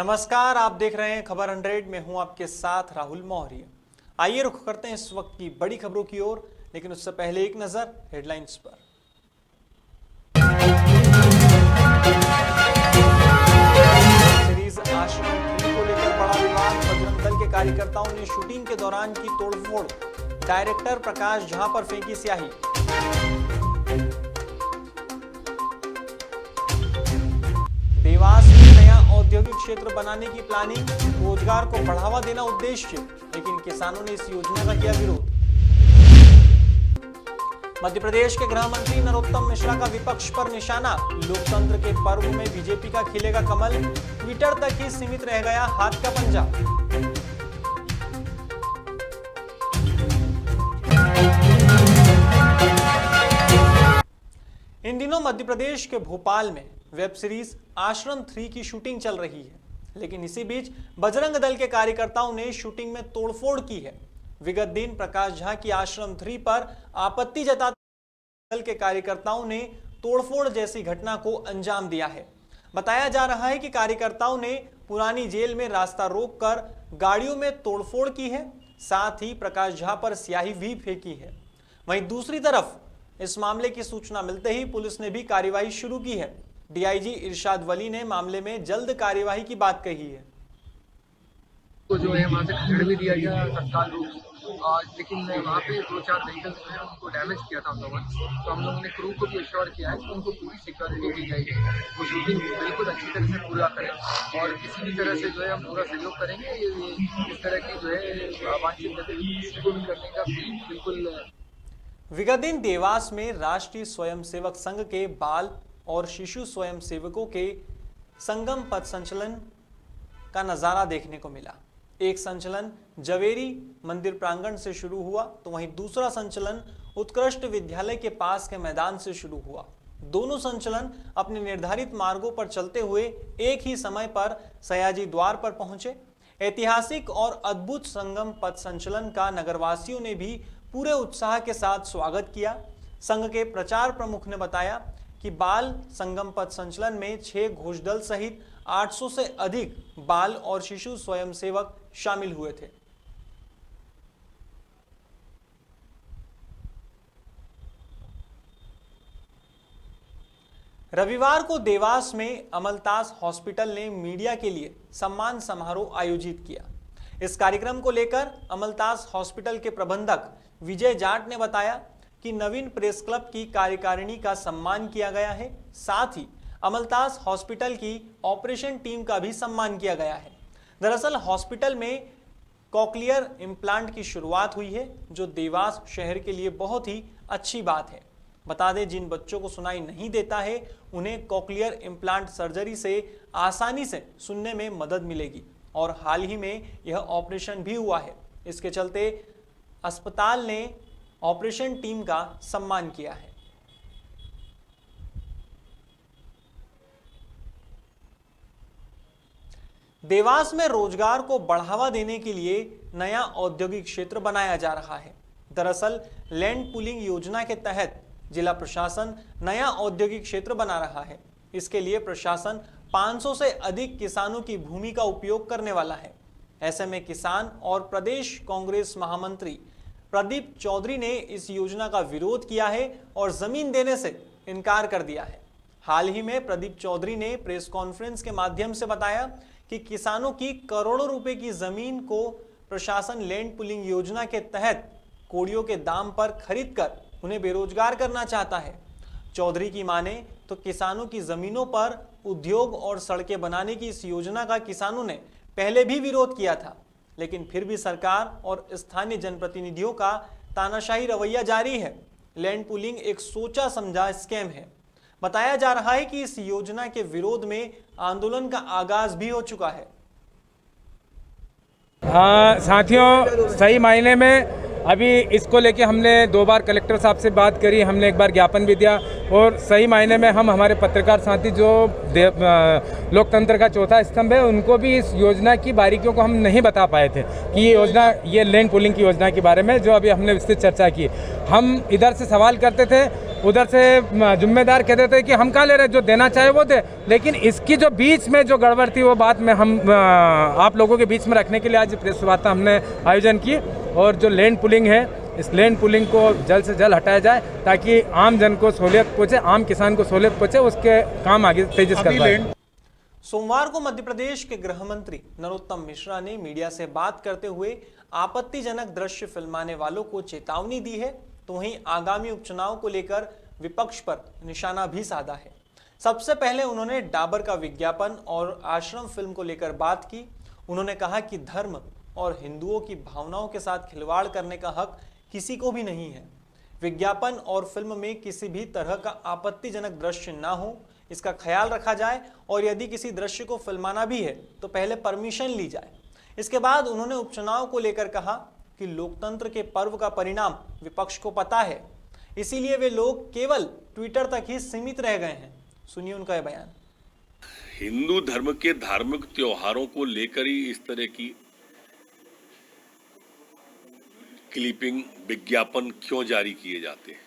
नमस्कार, आप देख रहे हैं खबर 100 में हूं आपके साथ राहुल मौर्य। आइए रुख करते हैं इस वक्त की बड़ी खबरों की ओर, लेकिन उससे पहले एक नजर हेडलाइंस पर। सीरीज आश्रम 3 को लेकर बड़ा विवाद, बजरंग दल के कार्यकर्ताओं ने शूटिंग के दौरान की तोड़फोड़, डायरेक्टर प्रकाश झा पर फेंकी स्याही। देवास में नया औद्योगिक क्षेत्र बनाने की प्लानिंग, रोजगार को बढ़ावा देना उद्देश्य, लेकिन किसानों ने इस योजना का किया विरोध। मध्य प्रदेश के गृह मंत्री नरोत्तम मिश्रा का विपक्ष पर निशाना, लोकतंत्र के पर्व में बीजेपी का खिलेगा कमल, ट्विटर तक ही सीमित रह गया हाथ का पंजा। इन दिनों मध्य प्रदेश के भोपाल में वेब सीरीज आश्रम 3 की शूटिंग चल रही है, लेकिन इसी बीच बजरंग दल के कार्यकर्ताओं ने शूटिंग में तोड़फोड़ की है। विगत दिन प्रकाश झा की आश्रम 3 पर आपत्ति जताते दल के कार्यकर्ताओं ने तोड़फोड़ जैसी घटना को अंजाम दिया है। बताया जा रहा है कि कार्यकर्ताओं ने पुरानी जेल में रास्ता रोककर गाड़ियों में तोड़फोड़ की है, साथ ही प्रकाश झा पर स्याही भी फेंकी है। वहीं दूसरी तरफ इस मामले की सूचना मिलते ही पुलिस ने भी कार्यवाही शुरू की है। डीआईजी इरशाद वली ने मामले में जल्द कार्यवाही की बात कही है। तो जो है वहाँ से खदेड़ भी दिया गया तत्काल रूप से, लेकिन वहाँ पे 2-4 व्हीकल्स जो है उनको डैमेज किया था हम लोगों ने। तो हम लोगों ने क्रू को भी एश्योर किया है कि उनको पूरी सिक्योरिटी दी जाएगी, वो शूटिंग बिल्कुल अच्छी तरह से पूरा करें और किसी भी तरह से जो है हम पूरा सहयोग करेंगे। ये इस तरह की जो है अवांछित गतिविधि को भी करने का बिल्कुल। विगत दिन देवास में राष्ट्रीय स्वयंसेवक संघ के बाल और शिशु स्वयंसेवकों के संगम पथ संचलन का नजारा देखने को मिला। एक संचलन जवेरी मंदिर प्रांगण से शुरू हुआ, तो वहीं दूसरा संचलन उत्कृष्ट विद्यालय के पास के मैदान से शुरू हुआ। दोनों संचलन अपने निर्धारित मार्गों पर चलते हुए एक ही समय पर सयाजी द्वार पर पहुंचे। ऐतिहासिक और अद्भुत संगम पथ संचलन का नगरवासियों ने भी पूरे उत्साह के साथ स्वागत किया। संघ के प्रचार प्रमुख ने बताया कि बाल संगम पथ संचलन में 6 घोषदल सहित 800 से अधिक बाल और शिशु स्वयंसेवक शामिल हुए थे। रविवार को देवास में अमलतास हॉस्पिटल ने मीडिया के लिए सम्मान समारोह आयोजित किया। इस कार्यक्रम को लेकर अमलतास हॉस्पिटल के प्रबंधक विजय जाट ने बताया कि नवीन प्रेस क्लब की कार्यकारिणी का सम्मान किया गया है, साथ ही अमलतास हॉस्पिटल की ऑपरेशन टीम का भी सम्मान किया गया है। दरअसल हॉस्पिटल में कॉकलियर इम्प्लांट की शुरुआत हुई है, जो देवास शहर के लिए बहुत ही अच्छी बात है। बता दें, जिन बच्चों को सुनाई नहीं देता है उन्हें कॉकलियर इम्प्लांट सर्जरी से आसानी से सुनने में मदद मिलेगी और हाल ही में यह ऑपरेशन भी हुआ है। इसके चलते अस्पताल ने ऑपरेशन टीम का सम्मान किया है। देवास में रोजगार को बढ़ावा देने के लिए नया औद्योगिक क्षेत्र बनाया जा रहा है। दरअसल लैंड पूलिंग योजना के तहत जिला प्रशासन नया औद्योगिक क्षेत्र बना रहा है। इसके लिए प्रशासन 500 से अधिक किसानों की भूमि का उपयोग करने वाला है। ऐसे में किसान और प्रदेश कांग्रेस महामंत्री प्रदीप चौधरी ने इस योजना का विरोध किया है और जमीन देने से इनकार कर दिया है। हाल ही में प्रदीप चौधरी ने प्रेस कॉन्फ्रेंस के माध्यम से बताया कि किसानों की करोड़ों रुपए की जमीन को प्रशासन लैंड पूलिंग योजना के तहत कोड़ियों के दाम पर खरीदकर उन्हें बेरोजगार करना चाहता है। चौधरी की माने तो किसानों की जमीनों पर उद्योग और सड़कें बनाने की इस योजना का किसानों ने पहले भी विरोध किया था, लेकिन फिर भी सरकार और स्थानीय जनप्रतिनिधियों का तानाशाही रवैया जारी है। लैंड पूलिंग एक सोचा समझा स्कैम है। बताया जा रहा है कि इस योजना के विरोध में आंदोलन का आगाज भी हो चुका है। साथियों, सही मायने में अभी इसको लेके हमने 2 बार कलेक्टर साहब से बात करी, हमने 1 बार ज्ञापन भी दिया और सही मायने में हम हमारे पत्रकार साथी जो लोकतंत्र का चौथा स्तंभ है उनको भी इस योजना की बारीकियों को हम नहीं बता पाए थे कि ये योजना, ये लैंड पूलिंग की योजना के बारे में जो अभी हमने विस्तृत चर्चा की। हम इधर से सवाल करते थे उधर से जिम्मेदार कहते थे कि हम कहाँ ले रहे, जो देना चाहे वो दे। लेकिन इसकी जो बीच में जो गड़बड़ थी वो बात में हम आप लोगों के बीच में रखने के लिए आज प्रेस वार्ता हमने आयोजन की। और जो लैंड पुलिंग है, इस लैंड पुलिंग को जल्द से जल्द हटाया जाए ताकि आम जन को सहूलियत पहुँचे, आम किसान को सहूलियत पहुँचे, उसके काम आगे तेजी से कर पाए। सोमवार को मध्य प्रदेश के गृह मंत्री नरोत्तम मिश्रा ने मीडिया से बात करते हुए आपत्तिजनक दृश्य फिल्माने वालों को चेतावनी दी है, तो वहीं आगामी उपचुनाव को लेकर विपक्ष पर निशाना भी साधा है। सबसे पहले उन्होंने डाबर का विज्ञापन और आश्रम फिल्म को लेकर बात की। उन्होंने कहा कि धर्म और हिंदुओं की भावनाओं के साथ खिलवाड़ करने का हक किसी को भी नहीं है। विज्ञापन और फिल्म में किसी भी तरह का आपत्तिजनक दृश्य ना हो, इसका ख्याल रखा जाए और यदि किसी दृश्य को फिल्माना भी है तो पहले परमिशन ली जाए। इसके बाद उन्होंने उपचुनाव को लेकर कहा कि लोकतंत्र के पर्व का परिणाम विपक्ष को पता है, इसीलिए वे लोग केवल ट्विटर तक ही सीमित रह गए हैं। सुनिए उनका यह बयान। हिंदू धर्म के धार्मिक त्योहारों को लेकर ही इस तरह की क्लिपिंग, विज्ञापन क्यों जारी किए जाते हैं?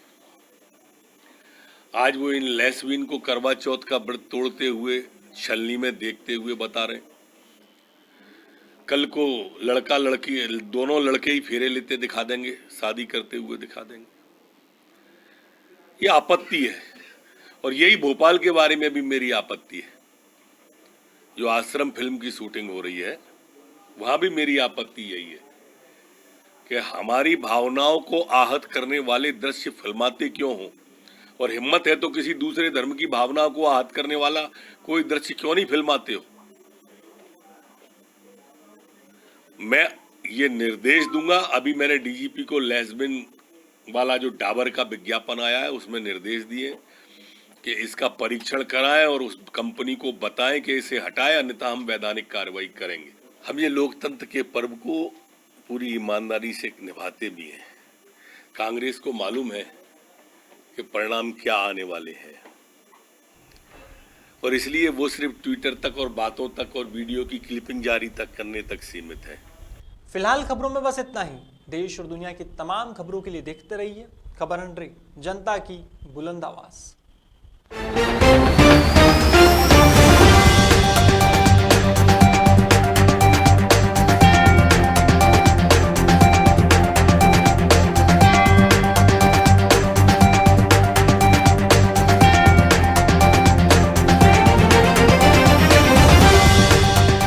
आज वो इन लेस्बियन को करवा चौथ का व्रत तोड़ते हुए छलनी में देखते हुए बता रहे, कल को लड़का लड़की दोनों लड़के ही फेरे लेते दिखा देंगे, शादी करते हुए दिखा देंगे। ये आपत्ति है। और यही भोपाल के बारे में भी मेरी आपत्ति है। जो आश्रम फिल्म की शूटिंग हो रही है वहां भी मेरी आपत्ति यही है कि हमारी भावनाओं को आहत करने वाले दृश्य फिल्माते क्यों हों, और हिम्मत है तो किसी दूसरे धर्म की भावना को आहत करने वाला कोई दृश्य क्यों नहीं फिल्माते हो। मैं ये निर्देश दूंगा। अभी मैंने डीजीपी को लेस्बियन वाला जो डाबर का विज्ञापन आया है उसमें निर्देश दिए कि इसका परीक्षण कराएं और उस कंपनी को बताएं कि इसे हटाएं, अन्यथा हम वैधानिक कार्रवाई करेंगे। हम ये लोकतंत्र के पर्व को पूरी ईमानदारी से निभाते भी हैं। कांग्रेस को मालूम है कि परिणाम क्या आने वाले हैं, और इसलिए वो सिर्फ ट्विटर तक और बातों तक और वीडियो की क्लिपिंग जारी तक करने तक सीमित है। फिलहाल खबरों में बस इतना ही। देश और दुनिया की तमाम खबरों के लिए देखते रहिए खबर 100, जनता की बुलंद आवाज।